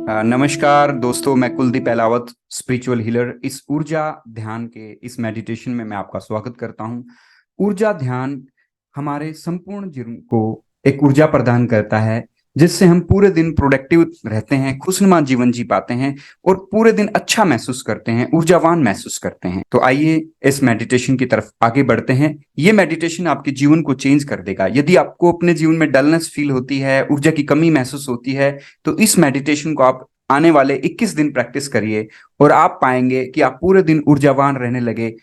नमस्कार दोस्तों, मैं कुलदीप एलावत, स्पिरिचुअल हीलर। इस ऊर्जा ध्यान के इस मेडिटेशन में मैं आपका स्वागत करता हूं। ऊर्जा ध्यान हमारे संपूर्ण जीवन को एक ऊर्जा प्रदान करता है, जिससे हम पूरे दिन प्रोडक्टिव रहते हैं, खुशनुमा जीवन जी पाते हैं और पूरे दिन अच्छा महसूस करते हैं, ऊर्जावान महसूस करते हैं। तो आइए इस मेडिटेशन की तरफ आगे बढ़ते हैं। ये मेडिटेशन आपके जीवन को चेंज कर देगा। यदि आपको अपने जीवन में डलनेस फील होती है, ऊर्जा की कमी महसूस होती है, तो इस मेडिटेशन को आप आने वाले 21 दिन प्रैक्टिस करिए और आप पाएंगे कि आप पूरे दिन ऊर्जावान रहने लगे।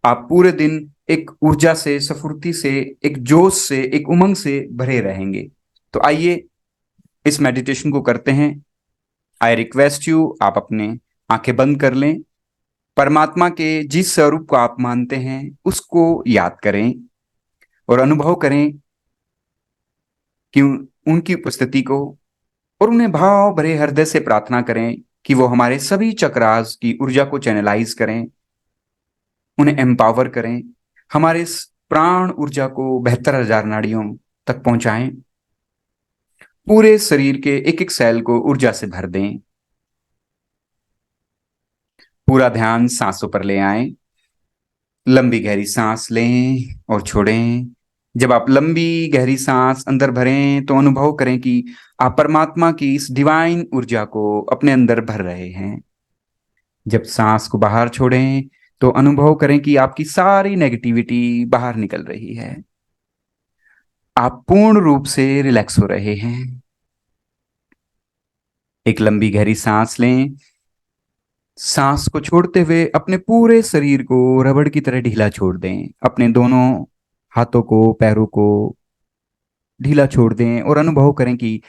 आप पूरे दिन एक ऊर्जा से, स्फूर्ति से, एक जोश से, एक उमंग से भरे रहेंगे। तो आइए इस मेडिटेशन को करते हैं। आई रिक्वेस्ट यू, आप अपने आंखें बंद कर लें। परमात्मा के जिस स्वरूप को आप मानते हैं उसको याद करें और अनुभव करें कि उनकी उपस्थिति को, और उन्हें भाव भरे हृदय से प्रार्थना करें कि वो हमारे सभी चक्रास की ऊर्जा को चैनलाइज करें, उन्हें एम्पावर करें, हमारे इस प्राण ऊर्जा को 72,000 नाड़ियों तक पहुंचाएं, पूरे शरीर के एक एक सेल को ऊर्जा से भर दें। पूरा ध्यान सांसों पर ले आएं। लंबी गहरी सांस लें और छोड़ें। जब आप लंबी गहरी सांस अंदर भरें तो अनुभव करें कि आप परमात्मा की इस डिवाइन ऊर्जा को अपने अंदर भर रहे हैं। जब सांस को बाहर छोड़ें तो अनुभव करें कि आपकी सारी नेगेटिविटी बाहर निकल रही है। आप पूर्ण रूप से रिलैक्स हो रहे हैं। एक लंबी गहरी सांस लें। सांस को छोड़ते हुए अपने पूरे शरीर को रबड़ की तरह ढीला छोड़ दें। अपने दोनों हाथों को, पैरों को ढीला छोड़ दें और अनुभव करें कि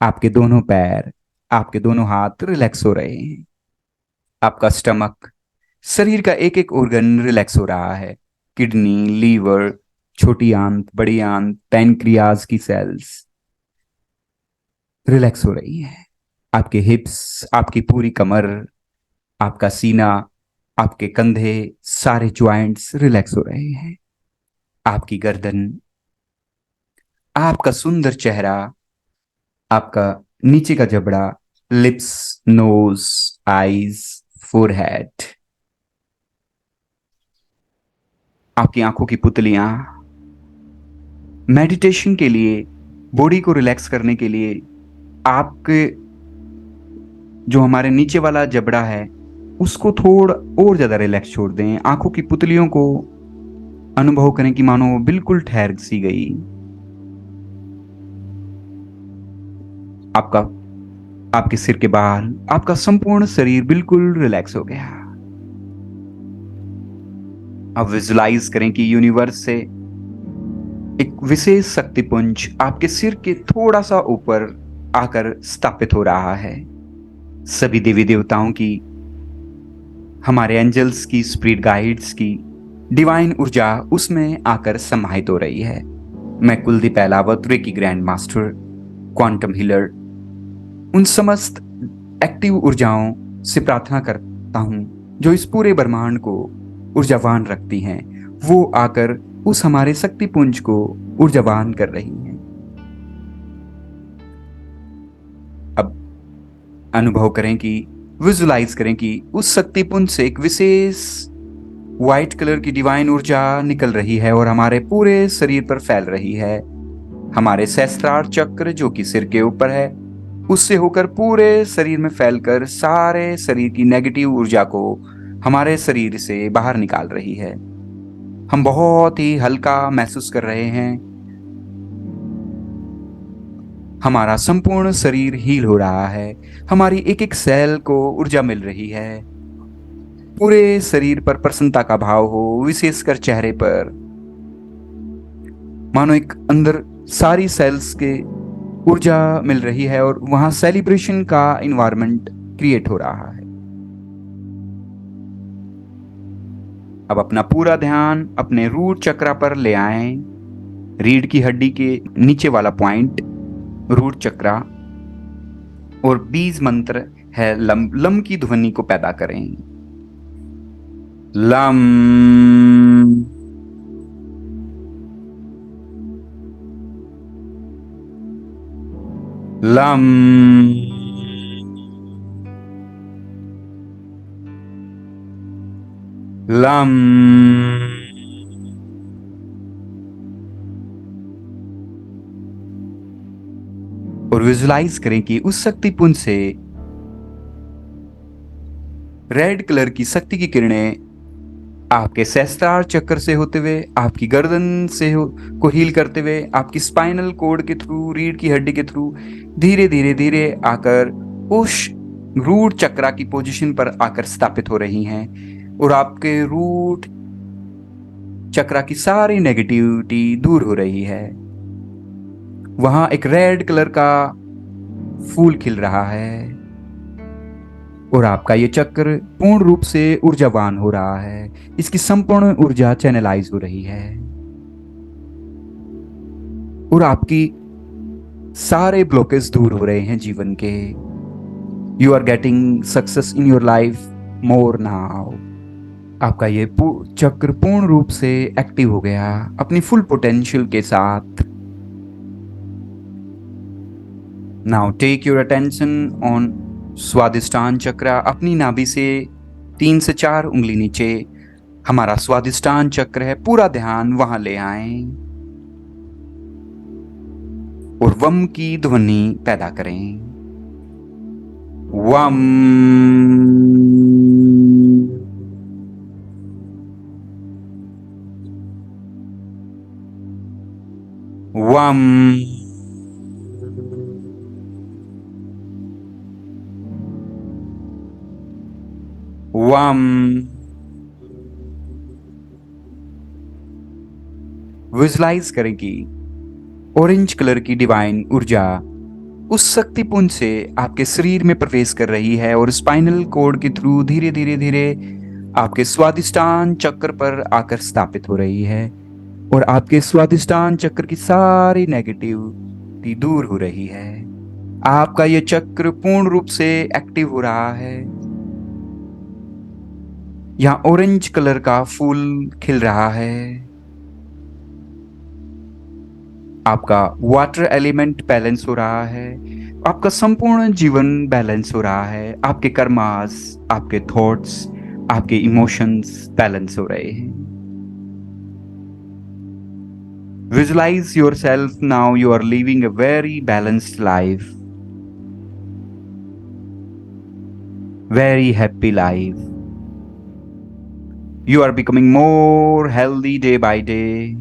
आपके दोनों पैर, आपके दोनों हाथ रिलैक्स हो रहे हैं। आपका स्टमक, शरीर का एक एक ऑर्गन रिलैक्स हो रहा है। किडनी, लीवर, छोटी आंत, बड़ी आंत, पैनक्रियाज की सेल्स रिलैक्स हो रही है। आपके हिप्स, आपकी पूरी कमर, आपका सीना, आपके कंधे, सारे ज्वाइंट्स रिलैक्स हो रहे हैं। आपकी गर्दन, आपका सुंदर चेहरा, आपका नीचे का जबड़ा, लिप्स, नोज, आईज, फोरहेड, आपकी आंखों की पुतलियां। मेडिटेशन के लिए, बॉडी को रिलैक्स करने के लिए आपके जो हमारे नीचे वाला जबड़ा है उसको थोड़ा और ज्यादा रिलैक्स छोड़ दें। आंखों की पुतलियों को अनुभव करें कि मानो वो बिल्कुल ठहर सी गई। आपका, आपके सिर के बाल, आपका संपूर्ण शरीर बिल्कुल रिलैक्स हो गया। अब विजुलाइज करें कि यूनिवर्स से एक विशेष शक्तिपुंज आपके सिर के थोड़ा सा ऊपर आकर स्थापित हो रहा है। सभी देवी देवताओं की, हमारे एंजल्स की, स्पिरिट गाइड्स की डिवाइन ऊर्जा उसमें आकर समाहित हो रही है। मैं Kuldeep Elawat, reiki grand master, quantum healer, उन समस्त एक्टिव ऊर्जाओं से प्रार्थना करता हूं जो इस पूरे ब्रह्मांड को ऊर्जावान रखती हैं। वो आकर उस हमारे शक्तिपुंज को ऊर्जावान कर रही हैं। अब अनुभव करें कि, विजुलाइज करें कि उस शक्तिपुंज से एक विशेष व्हाइट कलर की डिवाइन ऊर्जा निकल रही है और हमारे पूरे शरीर पर फैल रही है। हमारे सहस्त्रार चक्र जो कि सिर के ऊपर है, उससे होकर पूरे शरीर में फैलकर सारे शरीर की नेगेटिव ऊर्जा को हमारे शरीर से बाहर निकाल रही है। हम बहुत ही हल्का महसूस कर रहे हैं। हमारा संपूर्ण शरीर हील हो रहा है। हमारी एक एक सेल को ऊर्जा मिल रही है। पूरे शरीर पर प्रसन्नता का भाव हो, विशेषकर चेहरे पर मानो एक अंदर सारी सेल्स के ऊर्जा मिल रही है और वहां सेलिब्रेशन का इन्वायरमेंट क्रिएट हो रहा है। अब अपना पूरा ध्यान अपने रूट चक्रा पर ले आएं। रीढ़ की हड्डी के नीचे वाला पॉइंट रूट चक्रा, और बीज मंत्र है लम। लम की ध्वनि को पैदा करें। Lump, lump, lump. और विजुलाइज करें कि उस शक्ति पुंज से रेड कलर की शक्ति की किरणें आपके सहस्त्रार चक्र से होते हुए आपकी गर्दन से को हील करते हुए आपकी स्पाइनल कोड के थ्रू, रीढ़ की हड्डी के थ्रू धीरे धीरे धीरे आकर उस रूट चक्रा की पोजीशन पर आकर स्थापित हो रही हैं और आपके रूट चक्रा की सारी नेगेटिविटी दूर हो रही है। वहां एक रेड कलर का फूल खिल रहा है और आपका ये चक्र पूर्ण रूप से ऊर्जावान हो रहा है। इसकी संपूर्ण ऊर्जा चैनलाइज हो रही है और आपकी सारे ब्लॉकेज दूर हो रहे हैं जीवन के। You are getting success in your life more now. आपका ये चक्र पूर्ण रूप से एक्टिव हो गया अपनी फुल पोटेंशियल के साथ। Now take your attention on Swadhisthana chakra. अपनी नाभि से 3 से 4 उंगली नीचे हमारा स्वादिष्टान चक्र है, पूरा ध्यान वहां ले आए और वम की ध्वनि पैदा करें। वम। वम। वम। विजुलाइज करें कि ऑरेंज कलर की डिवाइन ऊर्जा उस शक्ति पुंज से आपके शरीर में प्रवेश कर रही है और स्पाइनल कोड के थ्रू धीरे धीरे धीरे आपके स्वादिष्टान चक्र पर आकर स्थापित हो रही है और आपके स्वादिष्टान चक्र की सारी नेगेटिविटी दूर हो रही है। आपका यह चक्र पूर्ण रूप से एक्टिव हो रहा है। यहां ऑरेंज कलर का फूल खिल रहा है। आपका वाटर एलिमेंट बैलेंस हो रहा है। आपका संपूर्ण जीवन बैलेंस हो रहा है। आपके कर्मास, आपके थॉट्स, आपके इमोशंस बैलेंस हो रहे हैं। Visualize yourself now you are living a very balanced life, very happy life. You are becoming more healthy day by day.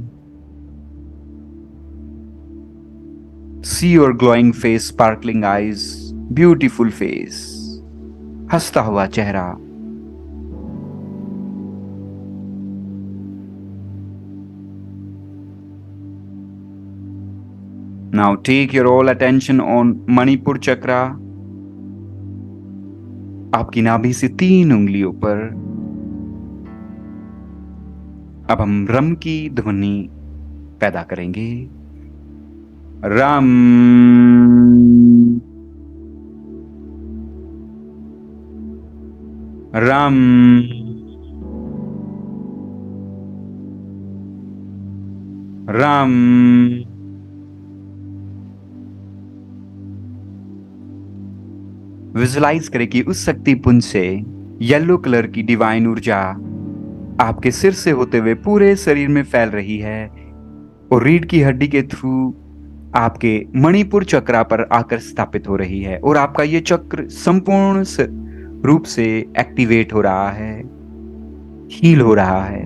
See your glowing face, sparkling eyes, beautiful face. हंसता हुआ चेहरा। Now take your all attention on Manipur chakra. आपकी नाभि से 3 उंगलियों पर अब हम रम की ध्वनि पैदा करेंगे। रम। रम। रम। विजुलाइज करें कि उस शक्ति पुंज से येलो कलर की डिवाइन ऊर्जा आपके सिर से होते हुए पूरे शरीर में फैल रही है और रीढ़ की हड्डी के थ्रू आपके मणिपुर चक्रा पर आकर स्थापित हो रही है और आपका ये चक्र संपूर्ण रूप से एक्टिवेट हो रहा है, हील हो रहा है।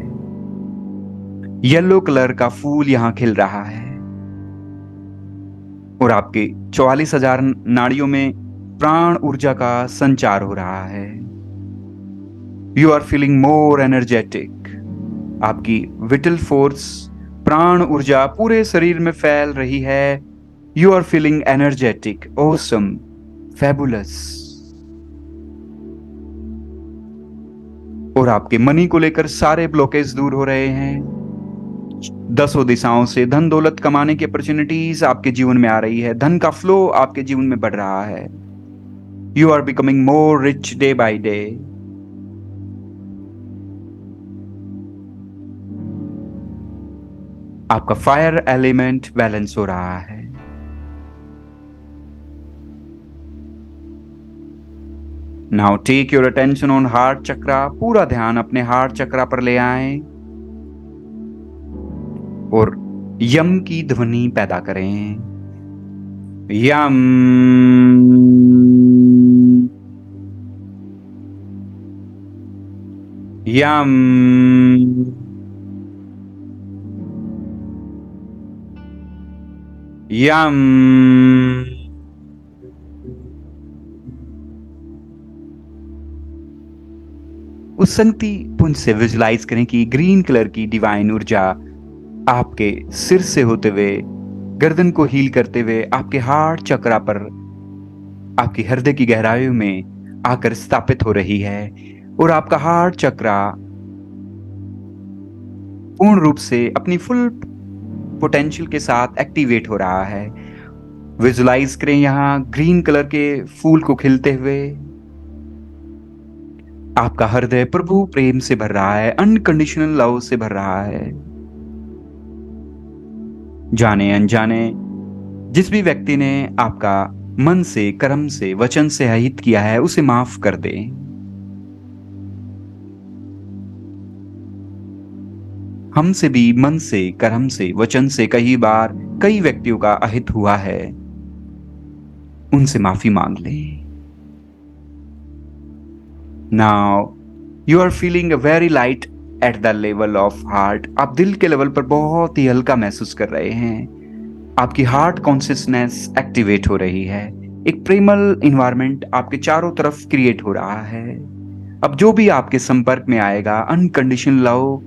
येलो कलर का फूल यहां खिल रहा है और आपके 44,000 नाड़ियों में प्राण ऊर्जा का संचार हो रहा है। You are feeling more energetic. आपकी विटल फोर्स, प्राण ऊर्जा पूरे शरीर में फैल रही है। You are feeling energetic, awesome, fabulous. और आपके मनी को लेकर सारे ब्लॉकेज दूर हो रहे हैं। 10 दिशाओं से धन दौलत कमाने की अपॉर्चुनिटीज आपके जीवन में आ रही है। धन का फ्लो आपके जीवन में बढ़ रहा है। You are becoming more rich day by day. आपका फायर एलिमेंट बैलेंस हो रहा है। Now take your attention on heart chakra. पूरा ध्यान अपने हार्ट चक्रा पर ले आए और यम की ध्वनि पैदा करें। यम। यम। यम। उस शक्ति पुंज से विजुलाइज करें कि ग्रीन कलर की डिवाइन ऊर्जा आपके सिर से होते हुए गर्दन को हील करते हुए आपके हार्ट चक्रा पर, आपकी हृदय की गहराइयों में आकर स्थापित हो रही है और आपका हार्ट चक्रा पूर्ण रूप से अपनी फुल पोटेंशियल के साथ एक्टिवेट हो रहा है। विजुलाइज करें यहां ग्रीन कलर के फूल को खिलते हुए। आपका हृदय प्रभु प्रेम से भर रहा है, अनकंडीशनल लव से भर रहा है। जाने अनजाने जिस भी व्यक्ति ने आपका मन से, कर्म से, वचन से अहित किया है उसे माफ कर दे। हमसे भी मन से, कर्म से, वचन से कई बार कई व्यक्तियों का अहित हुआ है, उनसे माफी मांग ले। Now you are feeling very light at the level of heart. आप दिल के लेवल पर बहुत ही हल्का महसूस कर रहे हैं। आपकी हार्ट कॉन्शियसनेस एक्टिवेट हो रही है। एक प्रेमल इन्वायरमेंट आपके चारों तरफ क्रिएट हो रहा है। अब जो भी आपके संपर्क में आएगा अनकंडीशनल लव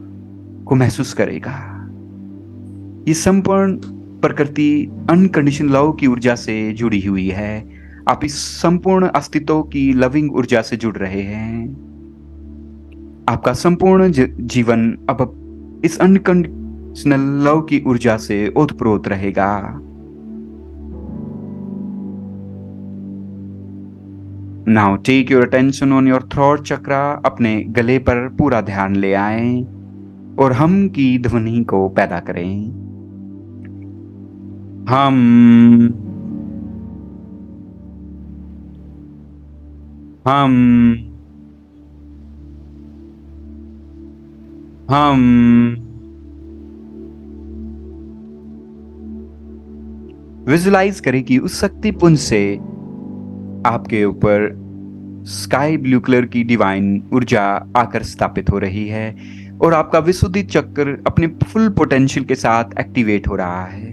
को महसूस करेगा। ये संपूर्ण प्रकृति अनकंडीशनल लव की ऊर्जा से जुड़ी हुई है। आप इस संपूर्ण अस्तित्व की लविंग ऊर्जा से जुड़ रहे हैं। आपका संपूर्ण जीवन अब इस अनकंडीशनल लव की ऊर्जा से ओतप्रोत रहेगा। Now take your attention on your throat chakra. अपने गले पर पूरा ध्यान ले आए और हम की ध्वनि को पैदा करें। हम। हम। हम। विजुलाइज करें कि उस शक्ति पुंज से आपके ऊपर स्काई ब्लू कलर की डिवाइन ऊर्जा आकर स्थापित हो रही है और आपका विशुद्धि चक्र अपने फुल पोटेंशियल के साथ एक्टिवेट हो रहा है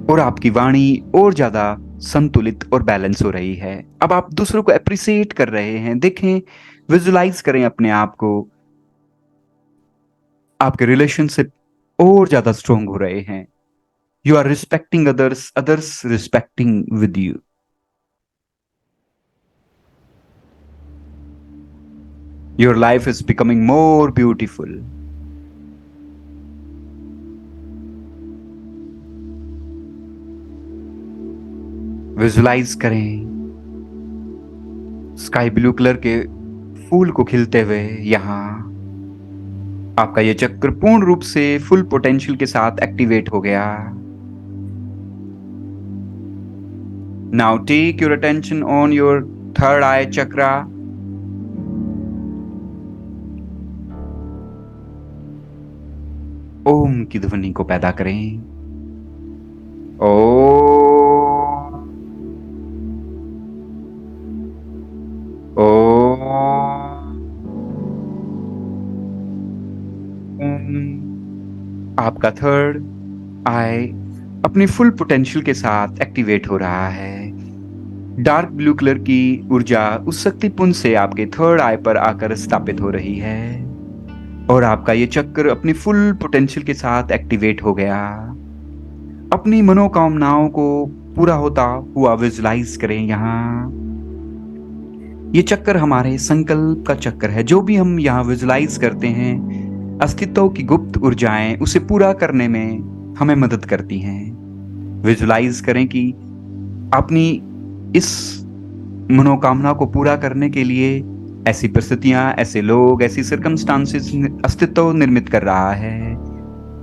और आपकी वाणी और ज्यादा संतुलित और बैलेंस हो रही है। अब आप दूसरों को अप्रिसिएट कर रहे हैं। देखें, विजुलाइज करें अपने आप को, आपके रिलेशनशिप और ज्यादा स्ट्रोंग हो रहे हैं। You are respecting others, others respecting with you. Your life is becoming more beautiful. Visualize करें स्काई ब्लू कलर के फूल को खिलते हुए। यहां आपका यह चक्र पूर्ण रूप से फुल पोटेंशियल के साथ एक्टिवेट हो गया। Now take your attention on your third eye chakra. ओम की ध्वनि को पैदा करें। ओ। आपका थर्ड आई अपनी फुल पोटेंशियल के साथ एक्टिवेट हो रहा है। डार्क ब्लू कलर की ऊर्जा उस शक्तिपुंज से आपके थर्ड आई पर आकर स्थापित हो रही है और आपका ये चक्र अपनी फुल पोटेंशियल के साथ एक्टिवेट हो गया। अपनी मनोकामनाओं को पूरा होता हुआ विजुलाइज करें। यहाँ ये चक्र हमारे संकल्प का चक्र है। जो भी हम यहाँ विजुलाइज करते हैं, अस्तित्व की गुप्त ऊर्जाएं उसे पूरा करने में हमें मदद करती हैं। विजुलाइज करें कि अपनी इस मनोकामना को पूरा करने के लिए ऐसी परिस्थितियां, ऐसे लोग, ऐसी सर्कमस्टांसेस अस्तित्व निर्मित कर रहा है।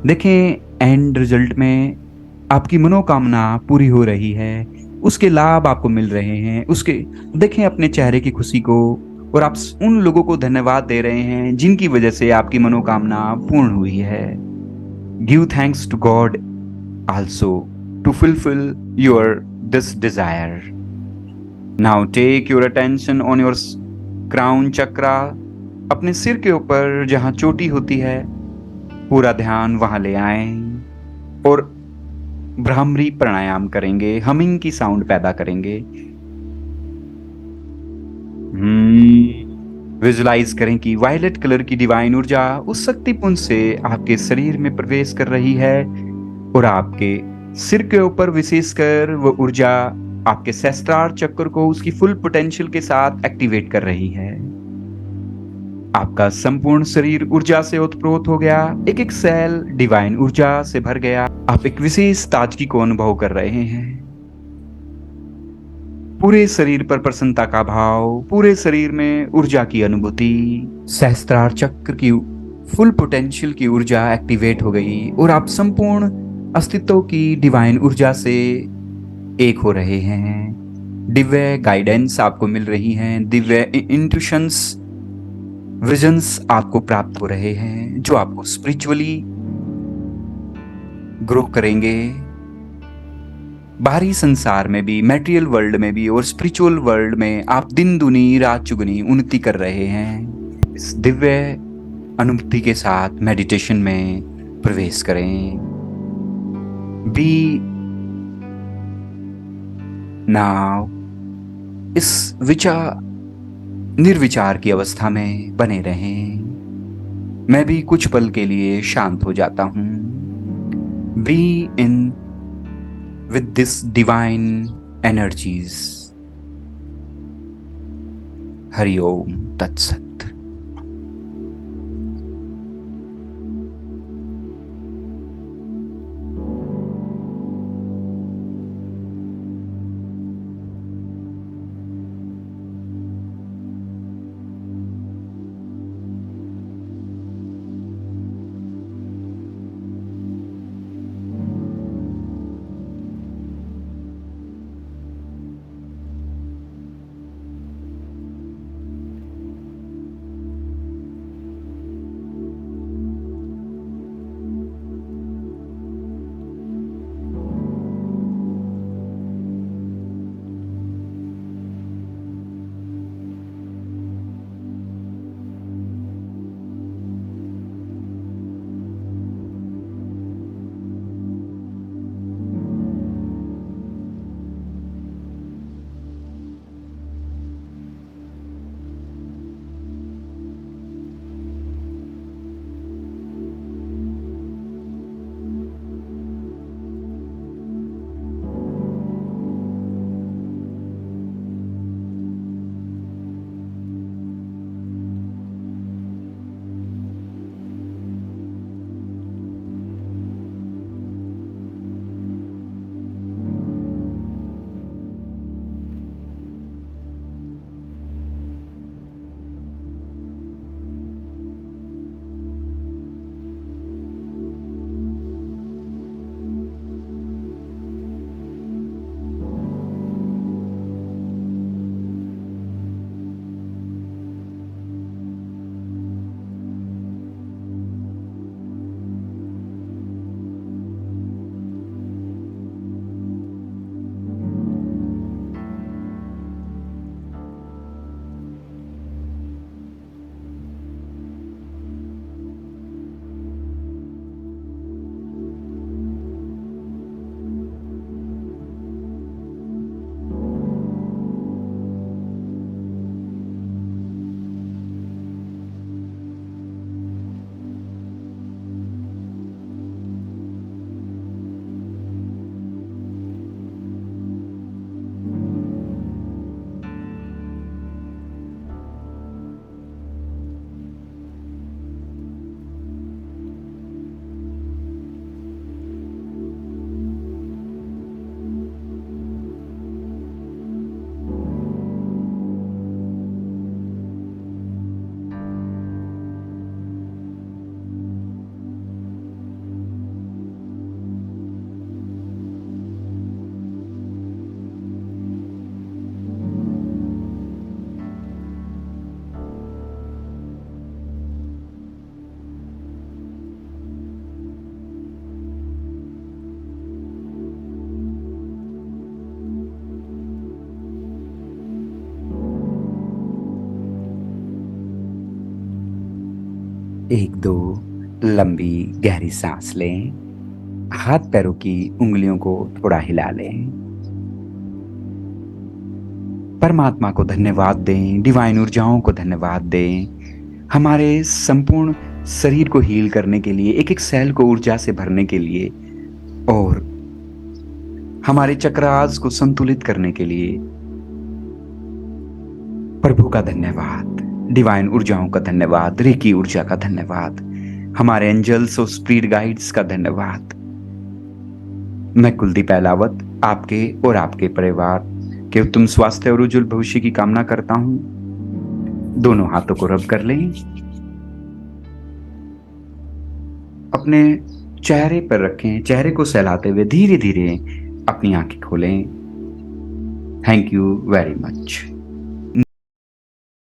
देखें, एंड रिजल्ट में आपकी मनोकामना पूरी हो रही है। उसके लाभ आपको मिल रहे हैं, उसके देखें अपने चेहरे की खुशी को, और आप उन लोगों को धन्यवाद दे रहे हैं जिनकी वजह से आपकी मनोकामना पूर्ण हुई है। Give thanks to god also to fulfil your this desire. Now take your attention on your crown chakra. अपने सिर के ऊपर जहां चोटी होती है, पूरा ध्यान वहां ले आए और भ्रामरी प्राणायाम करेंगे, हमिंग की साउंड पैदा करेंगे। विजुलाइज करें कि वायलेट कलर की डिवाइन ऊर्जा उस शक्ति पुंज से आपके शरीर में प्रवेश कर रही है और आपके सिर के ऊपर विशेषकर वो ऊर्जा आपके सहस्त्रार चक्र को उसकी फुल पोटेंशियल के साथ एक्टिवेट कर रही है। आपका संपूर्ण शरीर ऊर्जा से ओतप्रोत हो गया, एक एक सेल डिवाइन ऊर्जा से भर गया। आप एक विशेष ताजगी को अनुभव कर रहे हैं। पूरे शरीर पर प्रसन्नता का भाव, पूरे शरीर में ऊर्जा की अनुभूति। सहस्त्रार चक्र की फुल पोटेंशियल की ऊर्जा एक्टिवेट हो गई और आप संपूर्ण अस्तित्व की डिवाइन ऊर्जा से एक हो रहे हैं। दिव्य गाइडेंस आपको मिल रही हैं, दिव्य इंट्यूशंस, विजन्स आपको प्राप्त हो रहे हैं जो आपको स्पिरिचुअली ग्रो करेंगे। बाहरी संसार में भी, मैटेरियल वर्ल्ड में भी और स्पिरिचुअल वर्ल्ड में आप दिन दुनी रात चुगनी उन्नति कर रहे हैं। इस दिव्य अनुभूति के साथ मेडिटेशन में प्रवेश करें। बी नाउ इस निर्विचार की अवस्था में बने रहें। मैं भी कुछ पल के लिए शांत हो जाता हूं। Be in with this divine energies. हरि ओम तत्सत। एक दो लंबी गहरी सांस लें। हाथ पैरों की उंगलियों को थोड़ा हिला लें। परमात्मा को धन्यवाद दें, डिवाइन ऊर्जाओं को धन्यवाद दें, हमारे संपूर्ण शरीर को हील करने के लिए, एक एक सेल को ऊर्जा से भरने के लिए और हमारे चक्रास को संतुलित करने के लिए। प्रभु का धन्यवाद, डिवाइन ऊर्जाओं का धन्यवाद, रेकी ऊर्जा का धन्यवाद, हमारे एंजल्स और स्पिरिट गाइड्स का धन्यवाद। मैं कुलदीप अहलावत आपके और आपके परिवार के उत्तम स्वास्थ्य और उज्जवल भविष्य की कामना करता हूं। दोनों हाथों को रब कर लें। अपने चेहरे पर रखें, चेहरे को सहलाते हुए धीरे धीरे अपनी आंखें खोलें। Thank you very much.